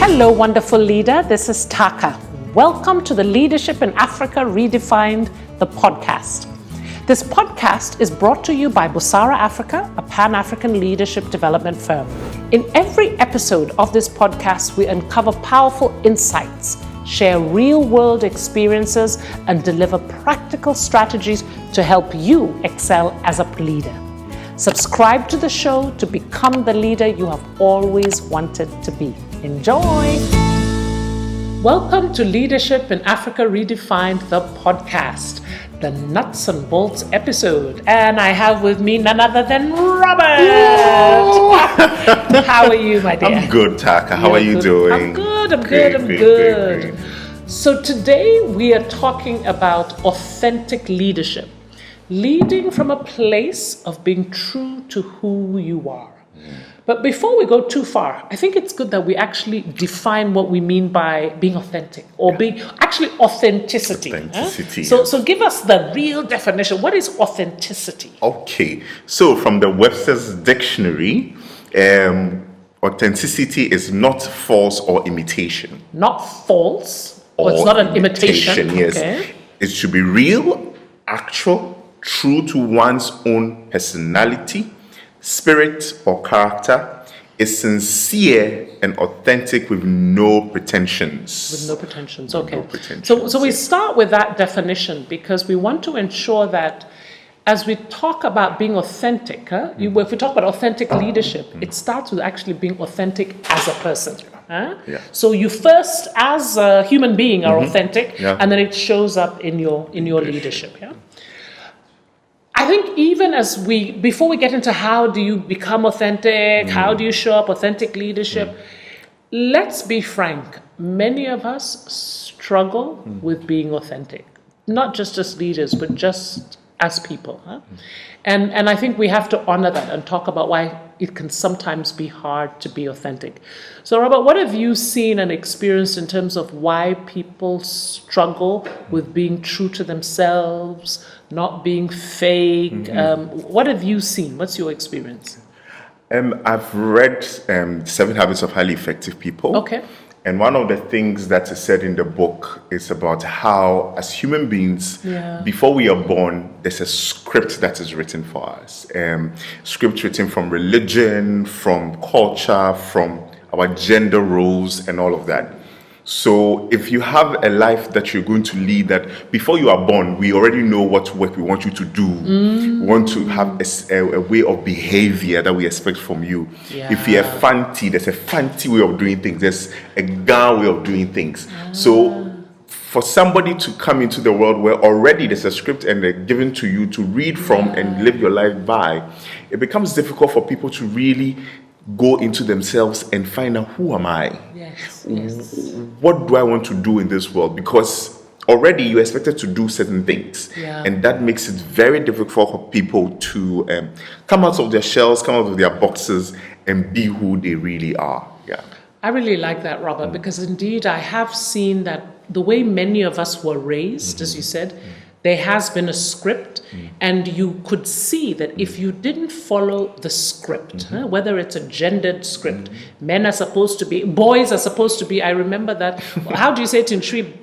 Hello, wonderful leader. This is Taaka. Welcome to the Leadership in Africa Redefined, the podcast. This podcast is brought to you by Busara Africa, a Pan-African leadership development firm. In every episode of this podcast, we uncover powerful insights, share real-world experiences, and deliver practical strategies to help you excel as a leader. Subscribe to the show to become the leader you have always wanted to be. Enjoy! Welcome to Leadership in Africa Redefined, the podcast, the nuts and bolts episode. And I have with me none other than Robert. How are you, my dear? I'm good, Taaka. How are you doing? I'm good. Great. So today we are talking about authentic leadership. Leading from a place of being true to who you are. But before we go too far, I think it's good that we actually define what we mean by being authentic or being actually authenticity. So give us the real definition. What is authenticity? Okay, so from the Webster's dictionary, authenticity is not false or imitation. Not false, or it's not an imitation. Yes, okay. It should be real, actual, true to one's own personality, spirit or character, is sincere and authentic with no pretensions. With no pretensions, okay. No pretensions. So we start with that definition because we want to ensure that as we talk about being authentic, if we talk about authentic leadership, it starts with actually being authentic as a person. Yeah. So you first, as a human being, are authentic, and then it shows up in your leadership. Yeah. I think even before we get into how do you become authentic, how do you show up authentic leadership, let's be frank. Many of us struggle with being authentic, not just as leaders, but just as people. And I think we have to honor that and talk about why it can sometimes be hard to be authentic. So, Robert, what have you seen and experienced in terms of why people struggle with being true to themselves, not being fake? What have you seen? What's your experience? I've read 7 Habits of Highly Effective People. Okay. And one of the things that is said in the book is about how, as human beings, before we are born, there's a script that is written for us. Script written from religion, from culture, from our gender roles, and all of that. So if you have a life that you're going to lead, that before you are born, we already know what work we want you to do. We want to have a way of behavior that we expect from you. Yeah. If you're fancy, there's a fancy way of doing things. There's a gown way of doing things. So for somebody to come into the world where already there's a script and they're given to you to read from and live your life by, it becomes difficult for people to really go into themselves and find out, who am I? Yes. What do I want to do in this world? Because already you're expected to do certain things. And that makes it very difficult for people to come out of their shells, come out of their boxes, and be who they really are. Yeah. I really like that, Robert, because indeed I have seen that the way many of us were raised, as you said, there has been a script, and you could see that if you didn't follow the script, whether it's a gendered script, men are supposed to be, boys are supposed to be, I remember that, how do you say it in Sri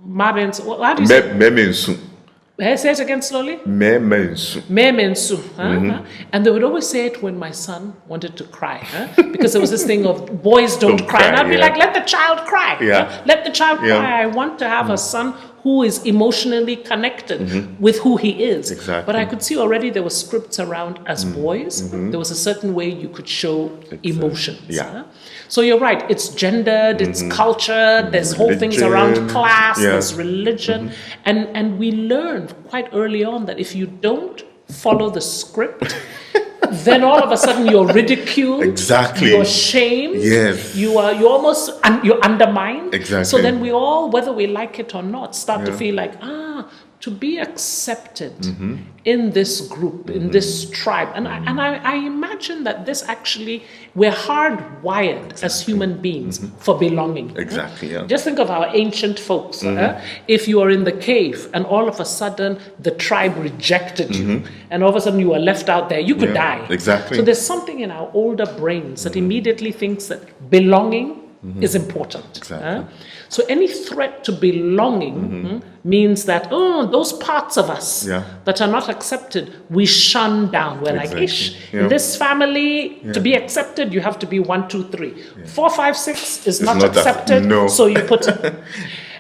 Mabens? How do you say it? Say it again slowly. Memensu. And they would always say it when my son wanted to cry, because there was this thing of boys don't cry. And I'd be like, let the child cry. Let the child cry. I want to have a son who is emotionally connected with who he is. Exactly. But I could see already there were scripts around as boys. There was a certain way you could show emotions. So you're right, it's gendered, it's culture, there's whole things around class, there's religion. And we learn quite early on that if you don't follow the script, then all of a sudden you're ridiculed. Exactly. You're shamed. Yes. You're undermined. Exactly. So then we all, whether we like it or not, start to feel like, to be accepted in this group, in this tribe. And I imagine that this actually, we're hardwired as human beings for belonging. Exactly, yeah. Just think of our ancient folks. If you are in the cave and all of a sudden the tribe rejected you and all of a sudden you are left out there, you could die. Exactly. So there's something in our older brains that immediately thinks that belonging is important. Exactly. So any threat to belonging means that, those parts of us that are not accepted, we shun down. We're like, ish, in this family, to be accepted, you have to be 1, 2, 3. 4, 5, 6 is not accepted, so you put it.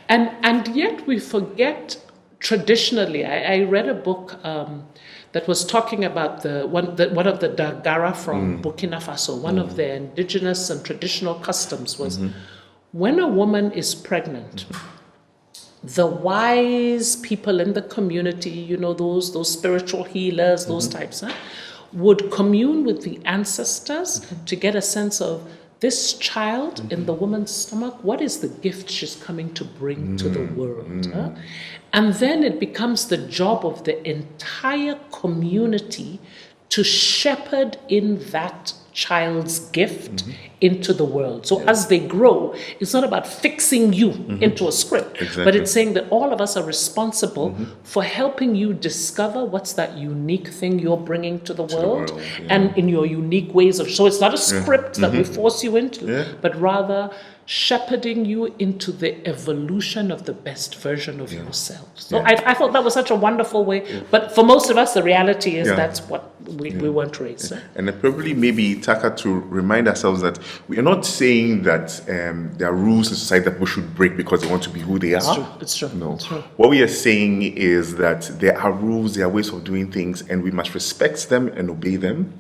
And yet we forget traditionally. I read a book that was talking about one of the Dagara from Burkina Faso. One of their indigenous and traditional customs was when a woman is pregnant, the wise people in the community, those spiritual healers, those types, would commune with the ancestors to get a sense of this child in the woman's stomach, what is the gift she's coming to bring to the world? And then it becomes the job of the entire community to shepherd in that child's gift into the world. So as they grow, it's not about fixing you into a script, but it's saying that all of us are responsible for helping you discover what's that unique thing you're bringing to the world, and in your unique ways of. So it's not a script that we force you into, but rather shepherding you into the evolution of the best version of yourself. So I thought that was such a wonderful way. But for most of us, the reality is that's what we weren't raised. And probably maybe, Taaka, to remind ourselves that we are not saying that there are rules in society that we should break because they want to be who they are. It's true. No. It's true. What we are saying is that there are rules, there are ways of doing things, and we must respect them and obey them.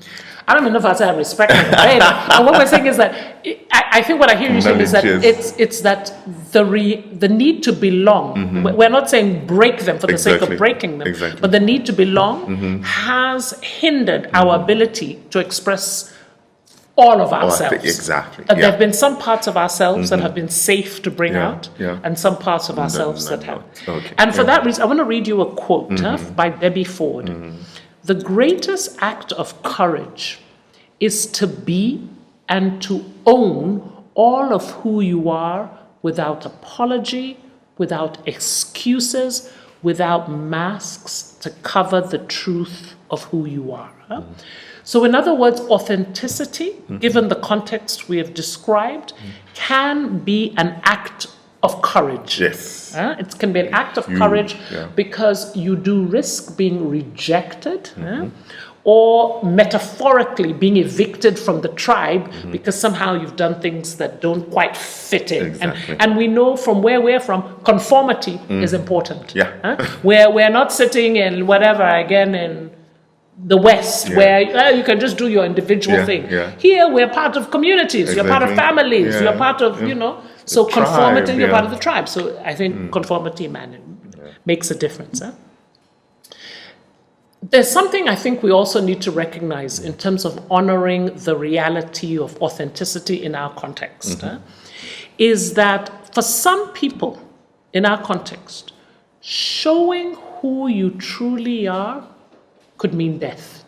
I don't even know if I say I respect them. And what we're saying is that I think what I hear you saying is that it's that the need to belong. We're not saying break them for the sake of breaking them, but the need to belong has hindered our ability to express all of ourselves. Exactly. There have been some parts of ourselves that have been safe to bring out, and some parts of ourselves that have. Okay. And for that reason, I want to read you a quote by Debbie Ford. The greatest act of courage is to be and to own all of who you are without apology, without excuses, without masks to cover the truth of who you are. So in other words, authenticity, given the context we have described, can be an act of courage. Yes. It can be an act of courage because you do risk being rejected or metaphorically being evicted from the tribe because somehow you've done things that don't quite fit in. And we know from where we're from, conformity is important. Where we're not sitting in whatever, again, in the West, where you can just do your individual thing. Here, we're part of communities, you're part of families, you're part of, so conformity, you're part of the tribe. So I think conformity, makes a difference. There's something I think we also need to recognize in terms of honoring the reality of authenticity in our context, is that for some people in our context, showing who you truly are could mean death.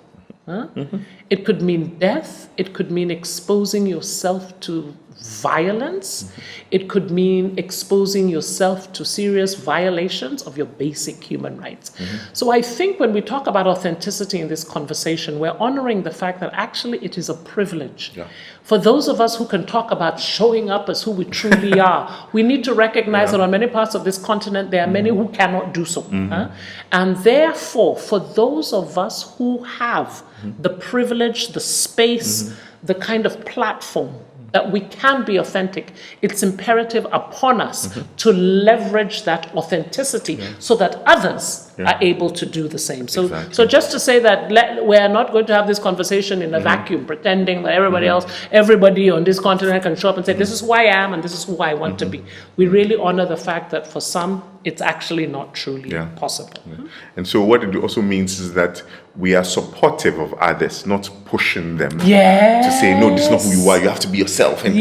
It could mean death. It could mean exposing yourself to violence. It could mean exposing yourself to serious violations of your basic human rights. So I think when we talk about authenticity in this conversation, we're honoring the fact that actually it is a privilege. For those of us who can talk about showing up as who we truly are, we need to recognize that on many parts of this continent, there are many who cannot do so. And therefore, for those of us who have the privilege, the space, the kind of platform that we can be authentic, it's imperative upon us to leverage that authenticity so that others are able to do the same. So, so just to say that we're not going to have this conversation in a vacuum, pretending that everybody on this continent can show up and say, this is who I am and this is who I want to be. We really honor the fact that for some, it's actually not truly possible. And so what it also means is that we are supportive of others, not pushing them to say, no, this is not who you are, you have to be yourself. And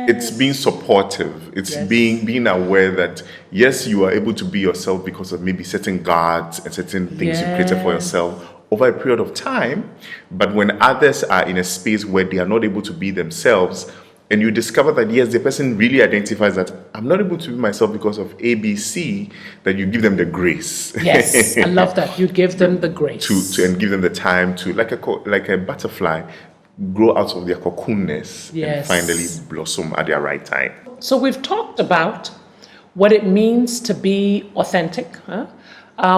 it's being supportive. It's being aware that, yes, you are able to be yourself because of maybe certain guards and certain things you created for yourself over a period of time. But when others are in a space where they are not able to be themselves, and you discover that, yes, the person really identifies that I'm not able to be myself because of ABC, that you give them the grace. Yes, I love that. You give them the grace. And give them the time to, like a butterfly, grow out of their cocoonness and Yes. finally blossom at their right time. So we've talked about what it means to be authentic.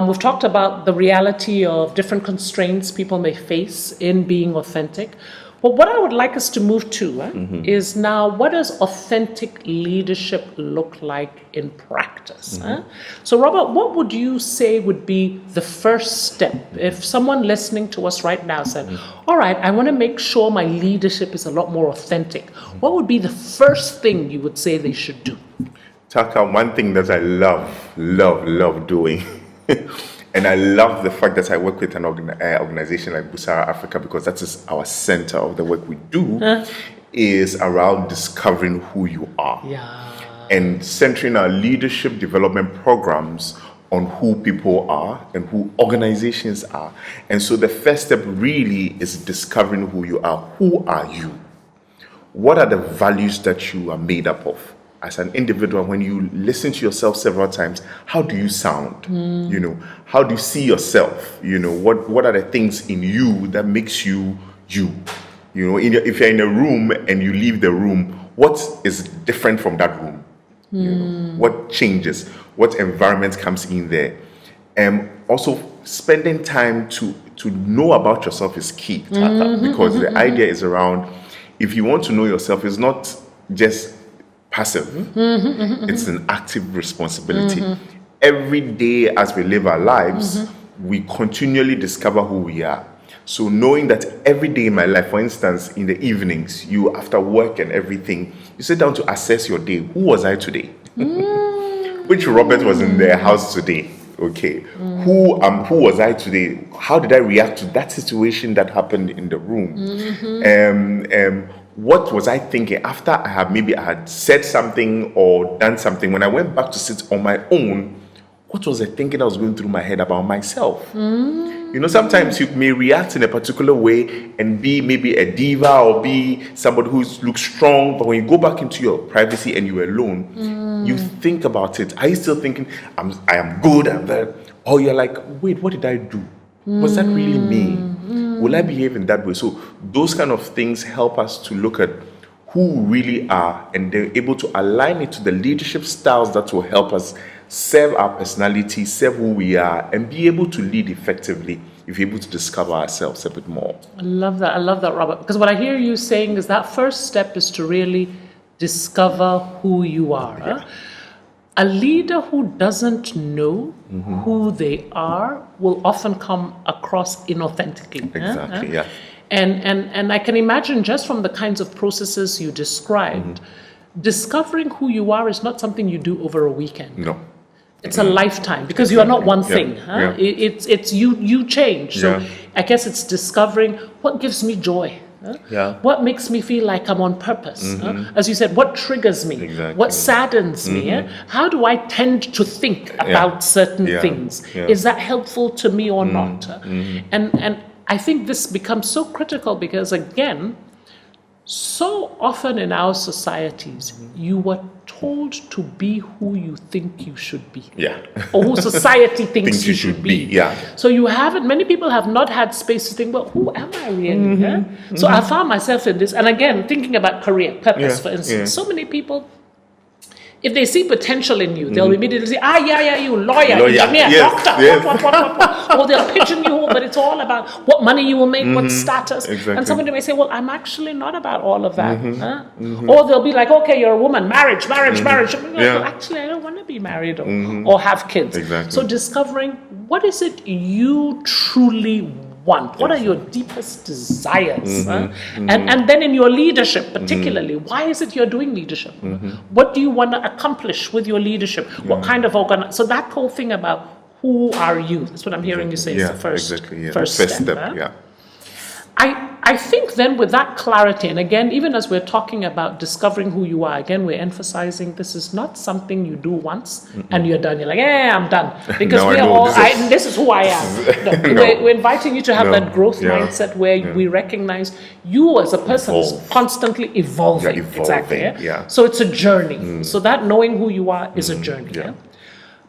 We've talked about the reality of different constraints people may face in being authentic. But what I would like us to move to is now, what does authentic leadership look like in practice? So Robert, what would you say would be the first step if someone listening to us right now said, all right, I want to make sure my leadership is a lot more authentic. What would be the first thing you would say they should do? Taaka, one thing that I love doing, and I love the fact that I work with an organization like Busara Africa, because that is our center of the work we do, is around discovering who you are. And centering our leadership development programs on who people are and who organizations are. And so the first step really is discovering who you are. Who are you? What are the values that you are made up of? As an individual, when you listen to yourself several times, how do you sound? You know, how do you see yourself? You know, what are the things in you that makes you you? You know, if you're in a room and you leave the room, what is different from that room? You know, what changes? What environment comes in there? And also, spending time to know about yourself is key, Taaka, because the idea is around, if you want to know yourself, it's not just passive. It's an active responsibility. Every day as we live our lives, we continually discover who we are. So knowing that every day in my life, for instance, in the evenings, you, after work and everything, you sit down to assess your day. Who was I today? Which Robert was in their house today? Okay. Who was I today? How did I react to that situation that happened in the room? What was I thinking after I had said something or done something? When I went back to sit on my own, what was the thinking that was going through my head about myself? You know, sometimes you may react in a particular way and be maybe a diva or be somebody who looks strong, but when you go back into your privacy and you're alone, you think about it. Are you still thinking, I am good, I'm that? Or you're like, wait, what did I do? Was that really me? Will I behave in that way? So those kind of things help us to look at who we really are, and they're able to align it to the leadership styles that will help us serve our personality, serve who we are, and be able to lead effectively if we're able to discover ourselves a bit more. I love that, Robert, because what I hear you saying is that first step is to really discover who you are. A leader who doesn't know who they are will often come across inauthentically. Exactly, yeah. And I can imagine, just from the kinds of processes you described, discovering who you are is not something you do over a weekend. No. It's a lifetime, because you are not one thing. It's you change. So I guess it's discovering what gives me joy. What makes me feel like I'm on purpose? As you said, what triggers me? What saddens me? How do I tend to think about certain things? Is that helpful to me or not? And I think this becomes so critical because, again, so often in our societies, you were told to be who you think you should be. Or who society thinks you should be. So you haven't, many people have not had space to think, well, who am I really? So I found myself in this, and again, thinking about career, purpose, for instance. So many people, if they see potential in you, they'll immediately say, you lawyer, engineer, doctor, or they'll pigeon you, but it's all about what money you will make, what status. And somebody may say, well, I'm actually not about all of that. Or they'll be like, okay, you're a woman, marriage. Well, actually, I don't want to be married or have kids. So discovering, what is it you truly want? What are your deepest desires? And then in your leadership, particularly, why is it you're doing leadership? What do you want to accomplish with your leadership? What kind of so that whole thing about who are you? That's what I'm hearing you say is the first step. I think then with that clarity, and again, even as we're talking about discovering who you are, again, we're emphasizing this is not something you do once and you're done. You're like, I'm done. Because this is who I am. We're inviting you to have that growth mindset where we recognize you as a person is constantly evolving. So it's a journey. So that knowing who you are is a journey.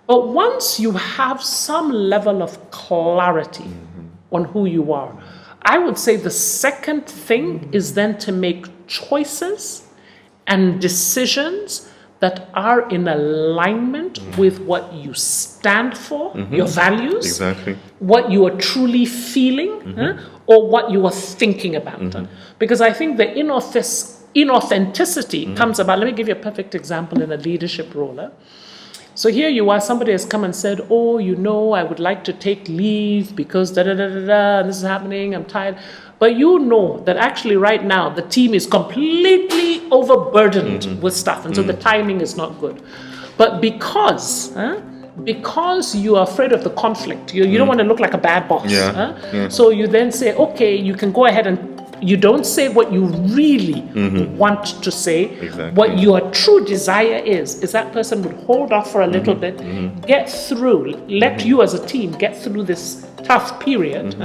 But once you have some level of clarity on who you are, I would say the second thing is then to make choices and decisions that are in alignment with what you stand for, your values, what you are truly feeling, or what you are thinking about. Because I think the inauthenticity comes about. Let me give you a perfect example in a leadership role. So here you are, somebody has come and said, oh, I would like to take leave because this is happening, I'm tired. But you know that actually right now the team is completely overburdened with stuff, and so the timing is not good. But because you are afraid of the conflict, you don't want to look like a bad boss. So you then say, okay, you can go ahead and you don't say what you really want to say. What your true desire is that person would hold off for a little bit, get through, let you as a team get through this tough period.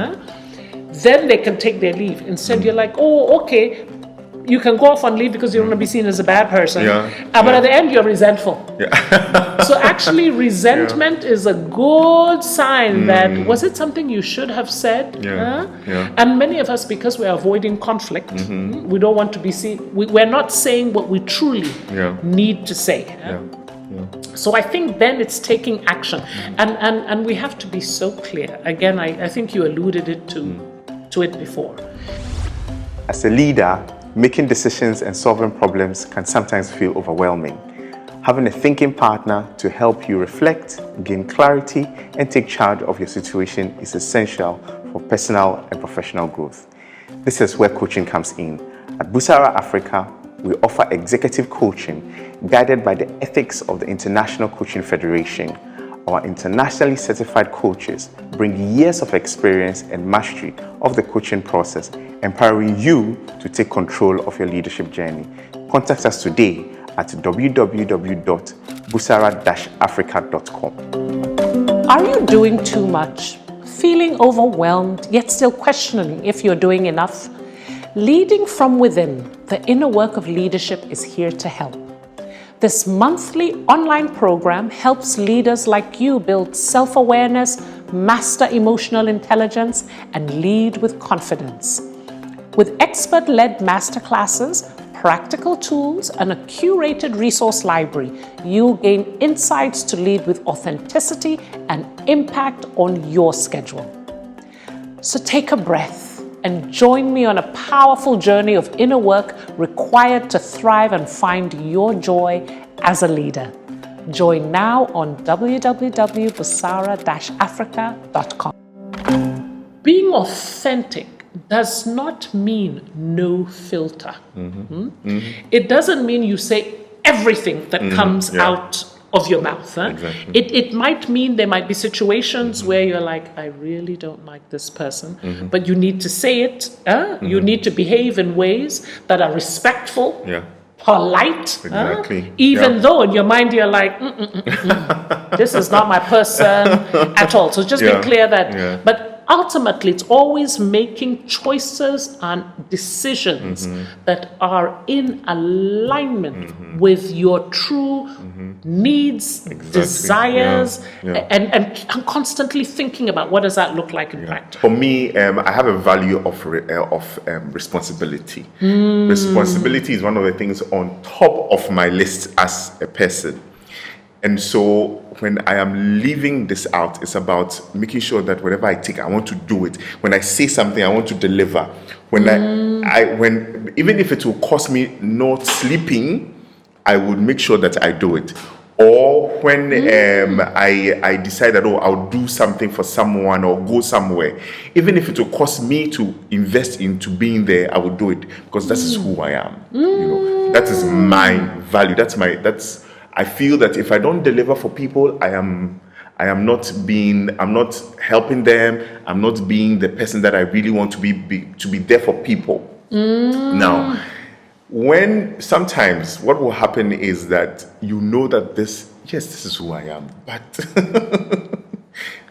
Then they can take their leave. Instead, you're like, oh, okay, you can go off on leave because you don't want to be seen as a bad person. But at the end, you're resentful. So actually, resentment is a good sign that, was it something you should have said? And many of us, because we're avoiding conflict, we don't want to be seen. We're not saying what we truly need to say. So I think then it's taking action. And we have to be so clear. Again, I think you alluded to it before. As a leader, making decisions and solving problems can sometimes feel overwhelming. Having a thinking partner to help you reflect, gain clarity, and take charge of your situation is essential for personal and professional growth. This is where coaching comes in. At Busara Africa, we offer executive coaching guided by the ethics of the International Coaching Federation. Our internationally certified coaches bring years of experience and mastery of the coaching process, empowering you to take control of your leadership journey. Contact us today at www.busara-africa.com. Are you doing too much? Feeling overwhelmed, yet still questioning if you're doing enough? Leading from within, the inner work of leadership is here to help. This monthly online program helps leaders like you build self-awareness, master emotional intelligence, and lead with confidence. With expert-led masterclasses, practical tools, and a curated resource library, you'll gain insights to lead with authenticity and impact on your schedule. So take a breath and join me on a powerful journey of inner work required to thrive and find your joy as a leader. Join now on www.busara-africa.com. Being authentic does not mean no filter. It doesn't mean you say everything that comes out of your mouth. It might mean there might be situations where you're like, I really don't like this person, but you need to say it. You need to behave in ways that are respectful, polite, even though in your mind you're like, this is not my person at all. So just be clear that, but ultimately it's always making choices and decisions that are in alignment with your true needs, desires, and constantly thinking about what does that look like in practice. For me, I have a value of responsibility. Responsibility is one of the things on top of my list as a person. And so when I am leaving this out, it's about making sure that whatever I take, I want to do it. When I say something, I want to deliver. When when even if it will cost me not sleeping, I would make sure that I do it. Or when I decide that, I'll do something for someone or go somewhere, even if it will cost me to invest into being there, I will do it because that is who I am. That is my value. I feel that if I don't deliver for people, I'm not helping them. I'm not being the person that I really want to be there for people. Now, when sometimes what will happen is that that this is who I am, but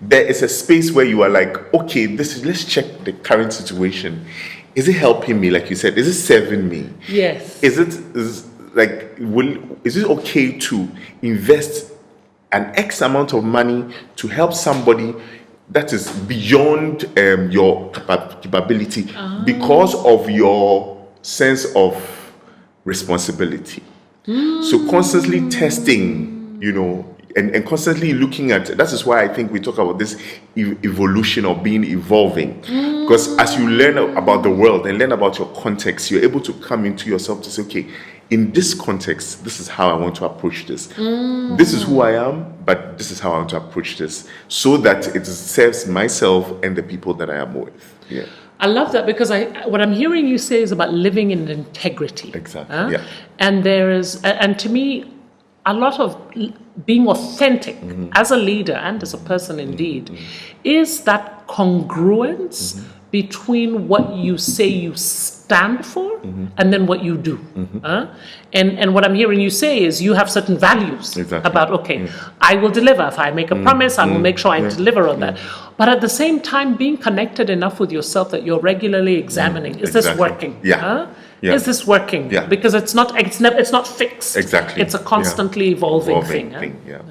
there is a space where you are like, okay, let's check the current situation. Is it helping me? Like you said, is it serving me? Yes. Is it okay to invest an X amount of money to help somebody that is beyond your capability because of your sense of responsibility. So constantly testing, and constantly looking at, that is why I think we talk about this evolution of being evolving. Because as you learn about the world and learn about your context, you're able to come into yourself to say, okay, in this context, this is how I want to approach this. This is who I am, but this is how I want to approach this, so that it serves myself and the people that I am with. Yeah. I love that, because what I'm hearing you say is about living in integrity. Exactly. Yeah. And and to me, a lot of being authentic as a leader and as a person indeed is that congruence between what you say you stand for and then what you do. And what I'm hearing you say is you have certain values about, okay, I will deliver. If I make a promise, I will make sure I deliver on that. But at the same time, being connected enough with yourself that you're regularly examining, is this working? Yeah. Is this working? Yeah. Because it's not fixed. Exactly. It's a constantly evolving thing. Yeah.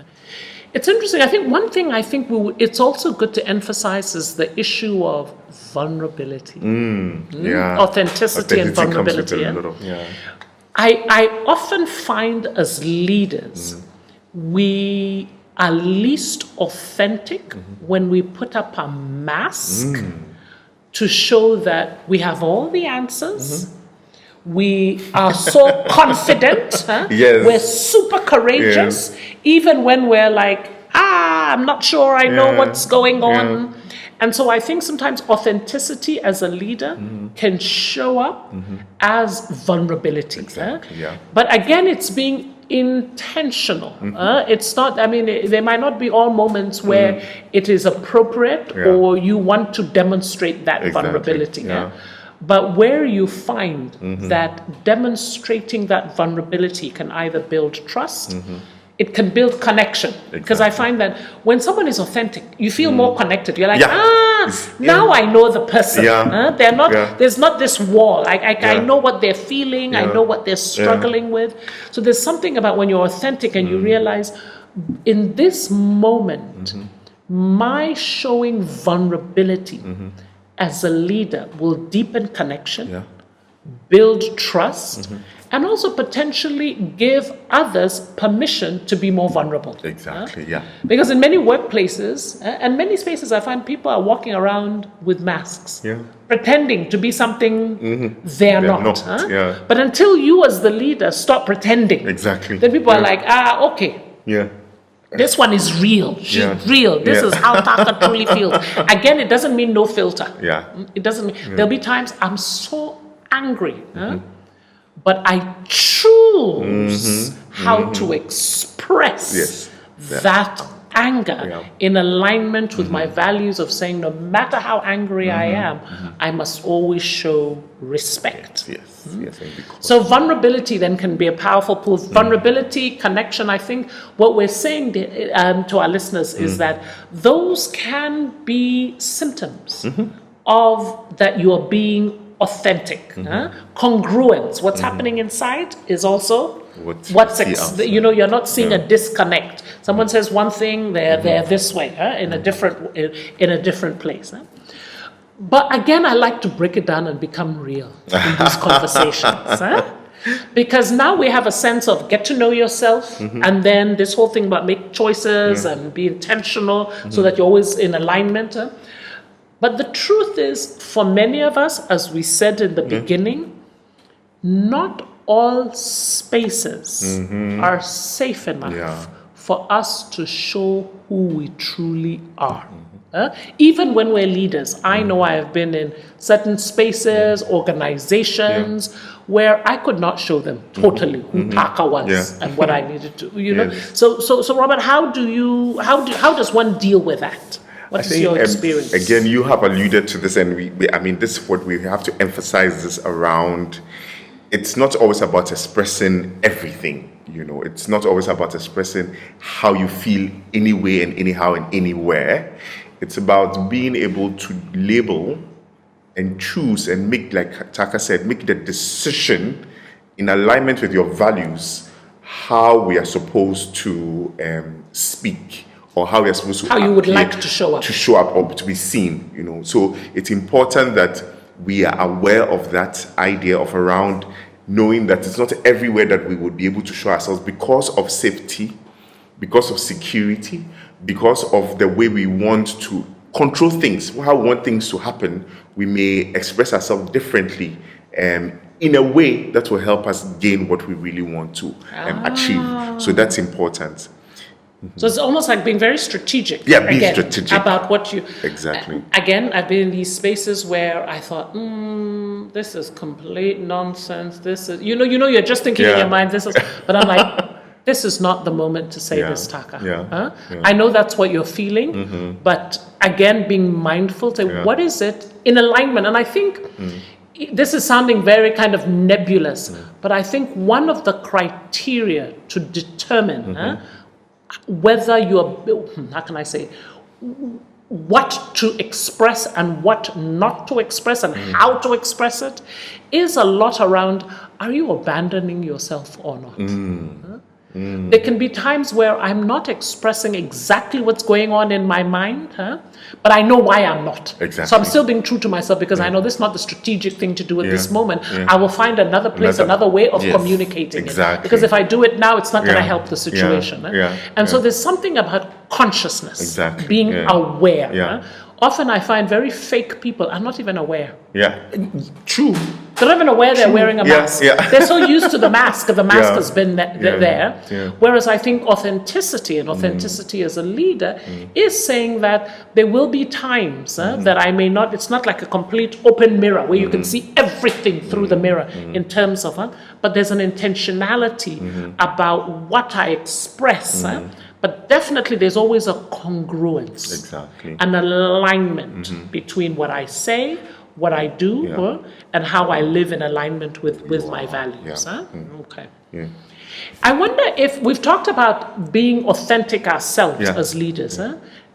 It's interesting. I think one thing it's also good to emphasize is the issue of vulnerability. Authenticity and vulnerability. I often find as leaders, we are least authentic when we put up a mask to show that we have all the answers. We are so confident. Yes. We're super courageous, even when we're like, I'm not sure I know what's going on. And so I think sometimes authenticity as a leader can show up as vulnerability. But again, it's being intentional. It's not, there might not be all moments where it is appropriate or you want to demonstrate that vulnerability. But where you find that demonstrating that vulnerability can either build trust, it can build connection. Because I find that when someone is authentic, you feel more connected. You're like, now I know the person. They're not. There's not this wall. I know what they're feeling. I know what they're struggling with. So there's something about when you're authentic and you realize, in this moment, my showing vulnerability as a leader will deepen connection, build trust, and also potentially give others permission to be more vulnerable. Because in many workplaces and many spaces, I find people are walking around with masks, pretending to be something they're not. But until you as the leader stop pretending, then people are like, okay. This one is real. She's real. This is how Taaka truly feels. Again, it doesn't mean no filter. It doesn't mean, there'll be times I'm so angry, but I choose how to express that anger in alignment with my values of saying, no matter how angry I am, I must always show respect. So vulnerability then can be a powerful tool. Vulnerability, connection, I think what we're saying to our listeners is that those can be symptoms of that you are being authentic. Congruence, what's happening inside is also you're not seeing a disconnect. Someone says one thing, they're this way, in a different place. But again, I like to break it down and become real in these conversations. Because now we have a sense of get to know yourself, and then this whole thing about make choices and be intentional so that you're always in alignment. But the truth is, for many of us, as we said in the beginning, not all spaces are safe enough for us to show who we truly are. Even when we're leaders, I know I have been in certain spaces, organizations, where I could not show them totally who Taaka was and what I needed to, know. So Robert, how does one deal with that? What is your experience? Again, you have alluded to this, and this is what we have to emphasize this around. It's not always about expressing everything, It's not always about expressing how you feel anyway and anyhow and anywhere. It's about being able to label and choose and make, like Taaka said, make the decision in alignment with your values, how we are supposed to speak or how we are supposed to how you would appear, like to show up, or to be seen, you know. So it's important that we are aware of that idea of around knowing that it's not everywhere that we would be able to show ourselves because of safety, because of security, because of the way we want to control things, how we want things to happen. We may express ourselves differently in a way that will help us gain what we really want to achieve. So that's important. So it's almost like being very strategic. Yeah, be strategic about what you. Exactly. Again, I've been in these spaces where I thought, this is complete nonsense. This is, you're just thinking in your mind, this is, but I'm like, this is not the moment to say this, Taaka. I know that's what you're feeling, but again, being mindful, say, what is it in alignment? And I think this is sounding very kind of nebulous, but I think one of the criteria to determine whether you're, how can I say, what to express and what not to express and how to express it is a lot around, are you abandoning yourself or not? There can be times where I'm not expressing exactly what's going on in my mind, but I know why I'm not. Exactly. So I'm still being true to myself because I know this is not the strategic thing to do at this moment. I will find another place, another way of communicating it. Because if I do it now, it's not going to help the situation. And so there's something about consciousness, being aware. Often I find very fake people are not even aware. True. They're not even aware they're wearing a mask. They're so used to the mask. The mask has been there. Whereas I think authenticity, and authenticity as a leader, is saying that there will be times that I may not, it's not like a complete open mirror where you can see everything through the mirror in terms of, but there's an intentionality about what I express. But definitely there's always a congruence, an alignment between what I say, what I do, and how I live in alignment with my values. Okay. I wonder if we've talked about being authentic ourselves as leaders.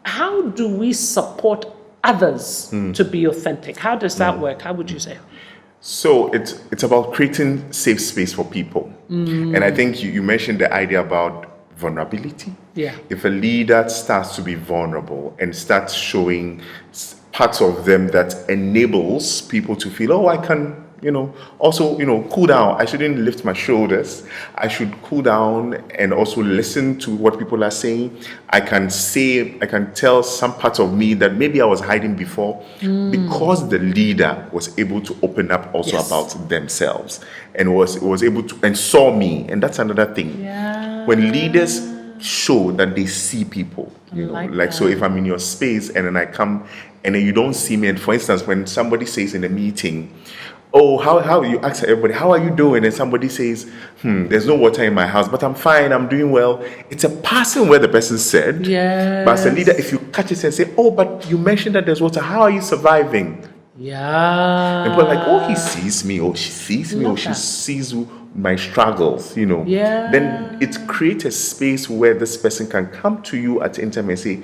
How do we support others to be authentic? How does that work? How would you say? So it's about creating safe space for people. And I think you mentioned the idea about vulnerability. If a leader starts to be vulnerable and starts showing parts of them that enables people to feel, oh, I can, also, cool down. I shouldn't lift my shoulders. I should cool down and also listen to what people are saying. I can tell some parts of me that maybe I was hiding before because the leader was able to open up also about themselves and was able to, and saw me. And that's another thing. When leaders show that they see people, so if I'm in your space and then I come and then you don't see me, and for instance, when somebody says in a meeting, oh, how you ask everybody, how are you doing? And somebody says, there's no water in my house, but I'm fine, I'm doing well. It's a passing where the person said. But as a leader, if you catch it and say, oh, but you mentioned that there's water, how are you surviving? And people are like, oh, he sees me, or she sees me, or she sees my struggles, Then it creates a space where this person can come to you at any time and say,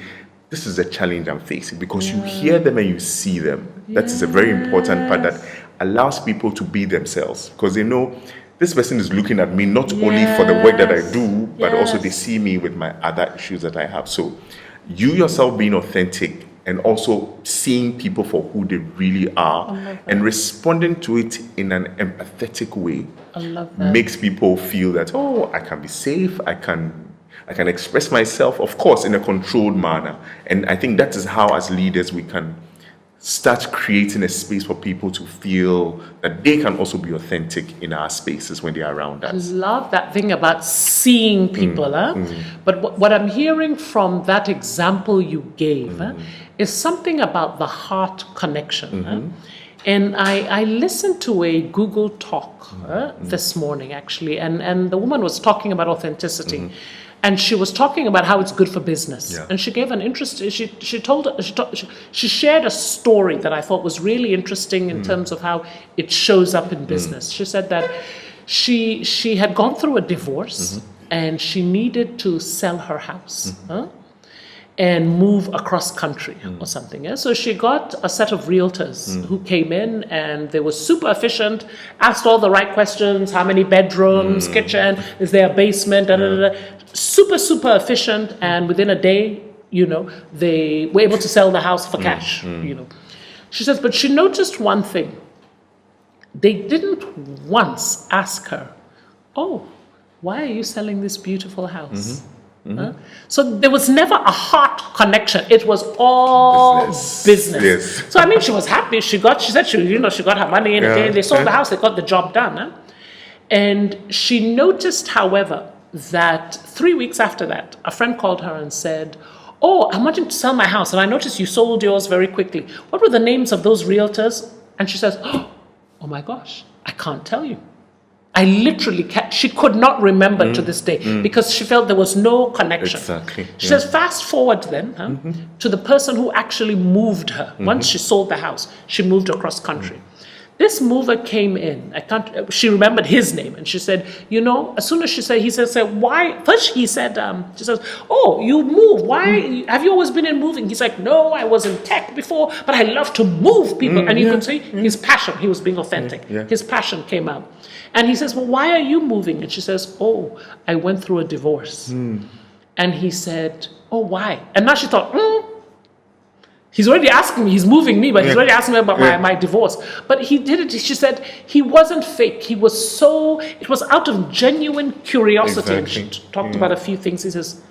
this is a challenge I'm facing, because you hear them and you see them. That is a very important part that allows people to be themselves, because they know this person is looking at me not only for the work that I do, but also they see me with my other issues that I have. So you yourself being authentic and also seeing people for who they really are and responding to it in an empathetic way makes people feel that, oh, I can be safe, I can express myself, of course, in a controlled manner. And I think that is how, as leaders, we can start creating a space for people to feel that they can also be authentic in our spaces when they're around us. I love that thing about seeing people. But what I'm hearing from that example you gave is something about the heart connection. And I listened to a Google talk this morning, actually, and the woman was talking about authenticity. And she was talking about how it's good for business. And she gave an interesting, she shared a story that I thought was really interesting in terms of how it shows up in business. She said that she had gone through a divorce and she needed to sell her house and move across country or something. So she got a set of realtors who came in, and they were super efficient, asked all the right questions: how many bedrooms, kitchen, is there a basement, super, super efficient. And within a day, they were able to sell the house for cash, She says, but she noticed one thing. They didn't once ask her, oh, why are you selling this beautiful house? So there was never a heart connection. It was all business. Yes. So I mean, she was happy. She said she got her money in. They sold the house. They got the job done. And she noticed, however, that 3 weeks after that, a friend called her and said, oh, I'm wanting to sell my house, and I noticed you sold yours very quickly. What were the names of those realtors? And she says, oh my gosh, I can't tell you. I literally she could not remember to this day because she felt there was no connection. Exactly. She says, fast forward then to the person who actually moved her. Once she sold the house, she moved across country. This mover came in. She remembered his name, and she said, as soon as he said, why? First she said, she says, oh, you move. Why? Have you always been in moving? He's like, no, I was in tech before, but I love to move people. And you can see his passion. He was being authentic. His passion came out. And he says, well, why are you moving? And she says, oh, I went through a divorce. And he said, oh, why? And now she thought, he's already asking me, he's moving me, but he's already asking me about my divorce. But he did it, she said, he wasn't fake. It was out of genuine curiosity. Exactly. And she talked about a few things. He says,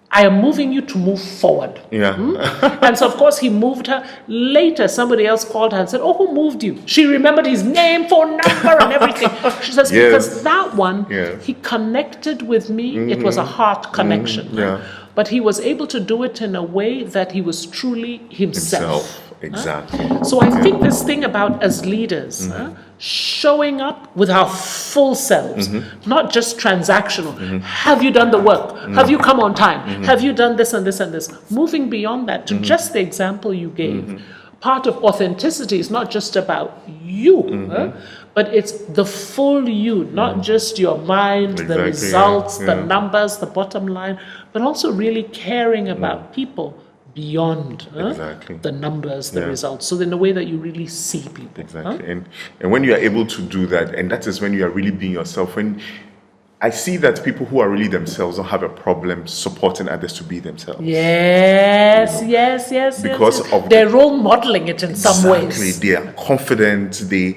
I am moving you to move forward. And so, of course, he moved her. Later, somebody else called her and said, oh, who moved you? She remembered his name, phone number, and everything. She says, because that one, he connected with me. It was a heart connection. But he was able to do it in a way that he was truly himself. Exactly. So I think this thing about as leaders, showing up with our full selves, not just transactional. Have you done the work? Have you come on time? Have you done this and this and this? Moving beyond that to just the example you gave. Part of authenticity is not just about you, but it's the full you, not just your mind, the results, the numbers, the bottom line, but also really caring about people beyond the numbers, the results. So in a way that you really see people. Exactly. And when you are able to do that, and that is when you are really being yourself. When I see that people who are really themselves don't have a problem supporting others to be themselves. Yes. Because of they're role modeling it in some ways. Exactly. They are confident. They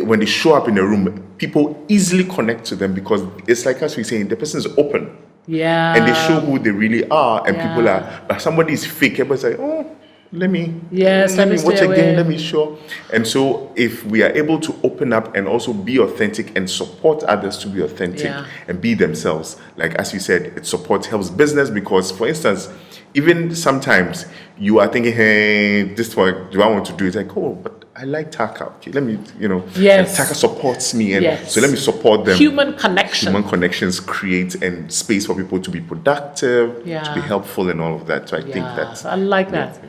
when they show up in a room, people easily connect to them because it's like as we saying, the person is open. And they show who they really are, and people are. But somebody is fake. Everybody's like, oh, let me watch again. Let me show. And so, if we are able to open up and also be authentic and support others to be authentic and be themselves, like as you said, it helps business because, for instance, even sometimes you are thinking, hey, this one, do I want to do it? Like, oh, but I like Taaka. Okay, let me, and Taaka supports me, and so let me support them. Human connections create and space for people to be productive, to be helpful, and all of that. So I think that's. I like that.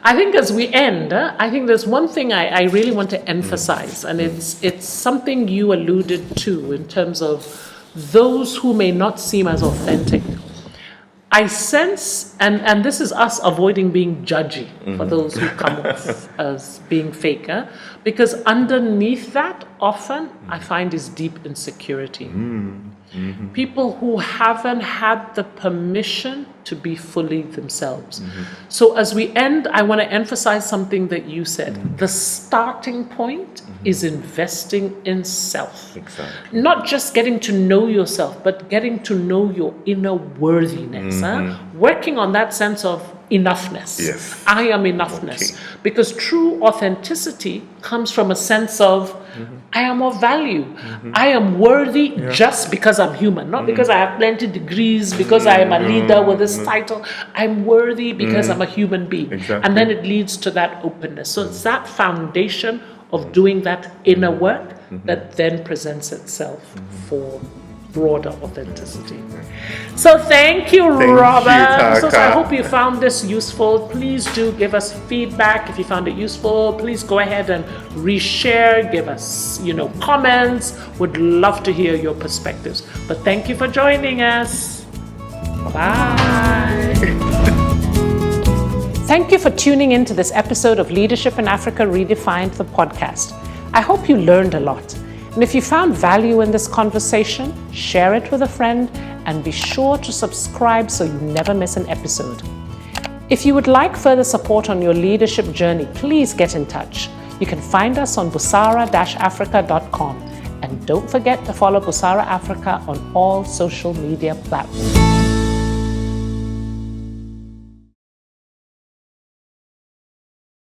I think as we end, I think there's one thing I really want to emphasize, and it's something you alluded to in terms of those who may not seem as authentic. I sense, and this is us avoiding being judgy for those who come off as being fake, because underneath that, often, I find is deep insecurity. People who haven't had the permission to be fully themselves. So as we end, I want to emphasize something that you said. The starting point is investing in self. Exactly. Not just getting to know yourself, but getting to know your inner worthiness. Working on that sense of enoughness. Yes. I am enoughness. Because true authenticity comes from a sense of I am of value. I am worthy just because I'm human, not because I have plenty degrees, because I am a leader with this title. I'm worthy because I'm a human being. And then it leads to that openness. So it's that foundation of doing that inner work that then presents itself for broader authenticity. So thank you, Robert. So I hope you found this useful. Please do give us feedback. If you found it useful, please go ahead and reshare, give us, comments. Would love to hear your perspectives. But thank you for joining us. Bye. Thank you for tuning in to this episode of Leadership in Africa Redefined, the podcast. I hope you learned a lot. And if you found value in this conversation, share it with a friend and be sure to subscribe so you never miss an episode. If you would like further support on your leadership journey, please get in touch. You can find us on busara-africa.com. And don't forget to follow Busara Africa on all social media platforms.